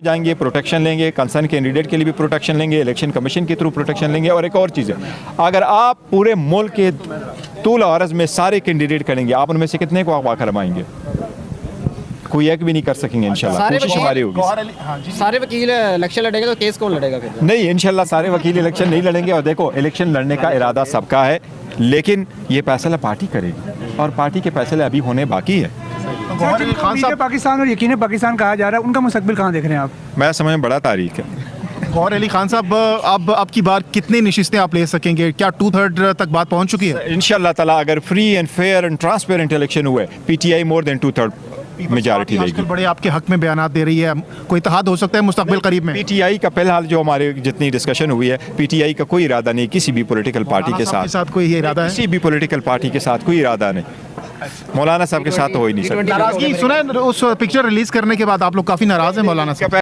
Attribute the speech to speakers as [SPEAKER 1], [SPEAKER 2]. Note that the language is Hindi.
[SPEAKER 1] जाएंगे, प्रोटेक्शन लेंगे, कंसर्न कैंडिडेट के लिए भी प्रोटेक्शन लेंगे, इलेक्शन कमीशन के थ्रू प्रोटेक्शन लेंगे। और एक और चीज़ है, अगर आप पूरे मुल्क के तूल अर्ज़ में सारे कैंडिडेट करेंगे, आप उनमें से कितने को आप करवाएंगे? कोई एक भी नहीं कर सकेंगे। इंशाल्लाह कोशिश हमारी होगी।
[SPEAKER 2] सारे वकील इलेक्शन लड़ेंगे तो केस कौन लड़ेगा फिर?
[SPEAKER 1] नहीं, इंशाल्लाह सारे वकील इलेक्शन नहीं लड़ेंगे। और देखो, इलेक्शन लड़ने का इरादा सबका है, लेकिन ये फैसला पार्टी करेगी और पार्टी के फैसले अभी होने बाकी है।
[SPEAKER 3] पाकिस्तान और यकीन पाकिस्तान कहा जा रहा है, उनका मुस्तकबिल कहाँ देख रहे हैं आप?
[SPEAKER 1] मैं समझ में बड़ा तारीख है।
[SPEAKER 4] गौहर अली खान साहब, अब की बार कितनी नशिस्तें आप ले सकेंगे? क्या 2/3 तक बात पहुंच चुकी है?
[SPEAKER 1] इंशाल्लाह ताला अगर free and fair and transparent election हुए, पीटीआई मोर देन 2/3 मेजॉरिटी
[SPEAKER 4] आजकल
[SPEAKER 1] रहेगी।
[SPEAKER 4] बड़े आपके हक में बयानात दे रही है, कोई इत्तेहाद हो सकता है मुस्तकबिल करीब में?
[SPEAKER 1] पीटीआई का फिलहाल जो हमारे जितनी डिस्कशन हुई है, पीटीआई का कोई इरादा नहीं किसी भी पॉलिटिकल पार्टी के साथ
[SPEAKER 4] कोई इरादा है?
[SPEAKER 1] किसी भी पॉलिटिकल पार्टी के साथ कोई इरादा नहीं। मौलाना साहब के साथ तो हो ही नहीं सकता।
[SPEAKER 4] नाराजगी सुना है, उस पिक्चर रिलीज करने के बाद आप लोग काफी नाराज हैं मौलाना साहब।